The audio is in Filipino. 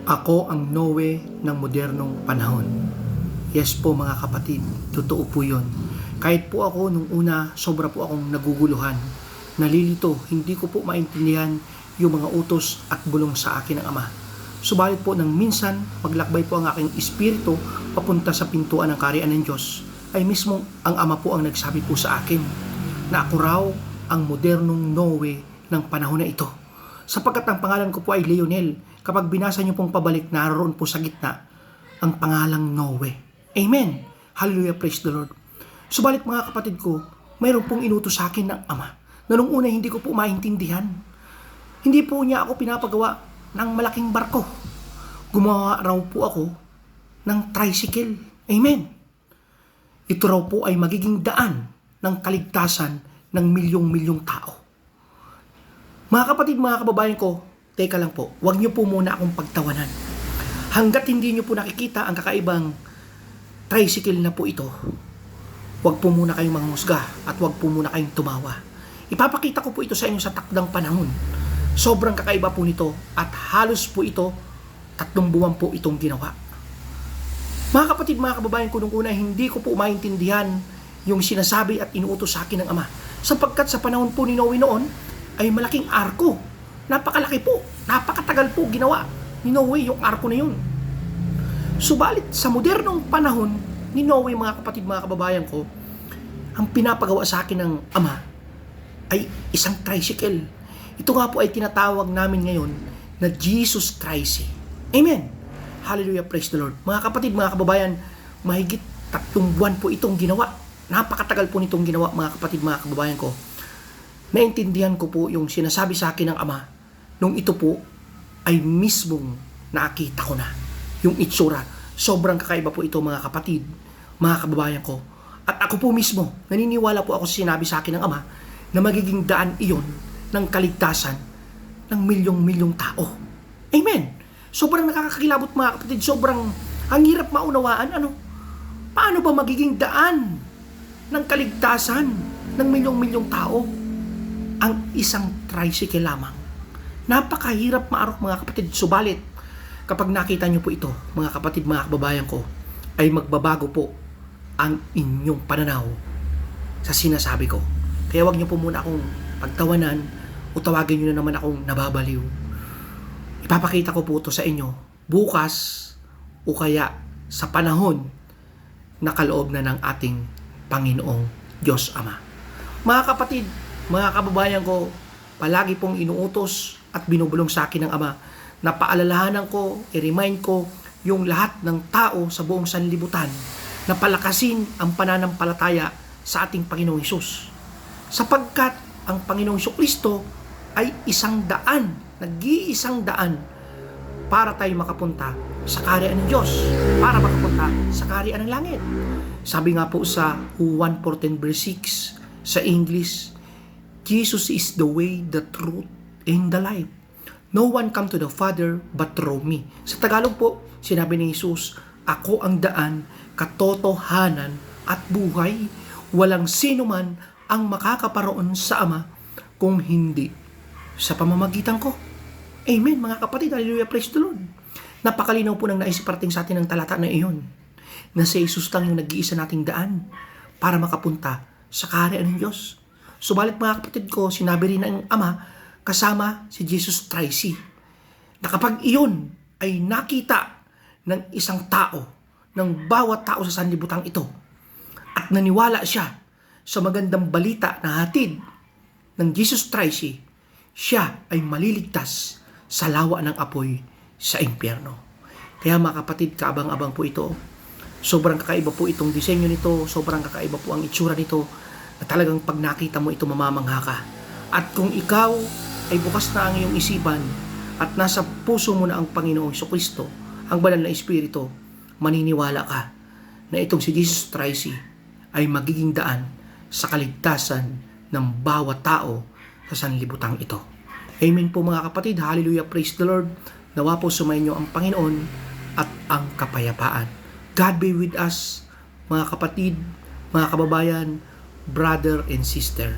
Ako ang Noe ng modernong panahon. Yes po mga kapatid, totoo po yun. Kahit po ako nung una, sobra po akong naguguluhan. Nalilito, hindi ko po maintindihan yung mga utos at bulong sa akin ng Ama. Subalit po nang minsan, maglakbay po ang aking espiritu papunta sa pintuan ng kaharian ng Diyos, ay mismo ang Ama po ang nagsabi po sa akin na ako raw ang modernong Noe ng panahon na ito. Sapagkat ang pangalan ko po ay Leonel. Kapag binasa niyo pong pabalik, naroon po sa gitna ang pangalang Noe. Amen. Hallelujah, praise the Lord. Subalit mga kapatid ko, mayroon pong inutos sa akin ng Ama na nung una hindi ko po maintindihan. Hindi po niya ako pinapagawa ng malaking barko. Gumawa raw po ako ng tricycle. Amen. Ito raw po ay magiging daan ng kaligtasan ng milyong-milyong tao. Mga kapatid, mga kababayan ko, teka lang po, huwag niyo po muna akong pagtawanan. Hanggat hindi niyo po nakikita ang kakaibang tricycle na po ito, huwag po muna kayong manghusga at huwag po muna kayong tumawa. Ipapakita ko po ito sa inyo sa takdang panahon. Sobrang kakaiba po nito at halos po ito, 3 buwan po itong ginawa. Mga kapatid, mga kababayan ko, nung una hindi ko po maintindihan yung sinasabi at inuutos sa akin ng Ama. Sapagkat sa panahon po ni Noe noon, ay malaking arko. Napakalaki po. Napakatagal po ginawa ni Noe yung arko na yun. Subalit sa modernong panahon ni Noe, mga kapatid, mga kababayan ko, ang pinapagawa sa akin ng Ama ay isang tricycle. Ito nga po ay tinatawag namin ngayon na Jesus Christ. Amen. Hallelujah, praise the Lord. Mga kapatid, mga kababayan, mahigit 3 buwan po itong ginawa. Napakatagal po nitong ginawa, mga kapatid, mga kababayan ko. Naintindihan ko po yung sinasabi sa akin ng Ama nung ito po ay mismong nakita ko na yung itsura. Sobrang kakaiba po ito, mga kapatid, mga kababayan ko. At ako po mismo, naniniwala po ako sa sinabi sa akin ng Ama na magiging daan iyon ng kaligtasan ng milyong-milyong tao. Amen. Sobrang nakakakilabot, mga kapatid. Sobrang ang hirap maunawaan. Paano ba magiging daan ng kaligtasan ng milyong-milyong tao ang isang tricycle lamang? Napakahirap maarok, mga kapatid. Subalit, kapag nakita nyo po ito, mga kapatid, mga kababayan ko, ay magbabago po ang inyong pananaw sa sinasabi ko. Kaya wag nyo po muna akong pagtawanan o tawagin nyo na naman akong nababaliw. Ipapakita ko po ito sa inyo bukas o kaya sa panahon na kaloob na ng ating Panginoong Diyos Ama. Mga kapatid, mga kababayan ko, palagi pong inuutos at binubulong sa akin ng Ama na paalalahanan ko, i-remind ko yung lahat ng tao sa buong sanlibutan na palakasin ang pananampalataya sa ating Panginoong Hesus. Sapagkat ang Panginoong Kristo ay isang daan, nag-iisang daan para tayo makapunta sa kaharian ng Diyos, para makapunta sa kaharian ng langit. Sabi nga po sa 1:14 verse 6 sa English, Jesus is the way, the truth, and the life. No one come to the Father but through me. Sa Tagalog po, sinabi ni Jesus, ako ang daan, katotohanan at buhay. Walang sino man ang makakaparoon sa Ama kung hindi sa pamamagitan ko. Amen, mga kapatid. Hallelujah, praise the Lord. Napakalinaw po ng naisiparating sa atin ng talata na iyon na si Jesus lang yung nag-iisa nating daan para makapunta sa kaharian ng Diyos. Subalit, mga kapatid ko, sinabi rin ng Ama kasama si Jesus Christ na kapag iyon ay nakita ng isang tao, ng bawat tao sa sanlibutan ito, at naniwala siya sa magandang balita na hatid ng Jesus Christ, siya ay maliligtas sa lawa ng apoy sa impyerno. Kaya mga kapatid, kaabang-abang po ito. Sobrang kakaiba po itong disenyo nito, sobrang kakaiba po ang itsura nito, na talagang pag nakita mo ito, mamamangha ka. At kung ikaw ay bukas na ang iyong isipan at nasa puso mo na ang Panginoong Kristo, ang banal na Espiritu, maniniwala ka na itong si Jesus Christ ay magiging daan sa kaligtasan ng bawat tao sa sanlibutan ito. Amen po, mga kapatid. Hallelujah, praise the Lord. Nawa po sumainyo ang Panginoon at ang kapayapaan. God be with us, mga kapatid, mga kababayan, brother and sister.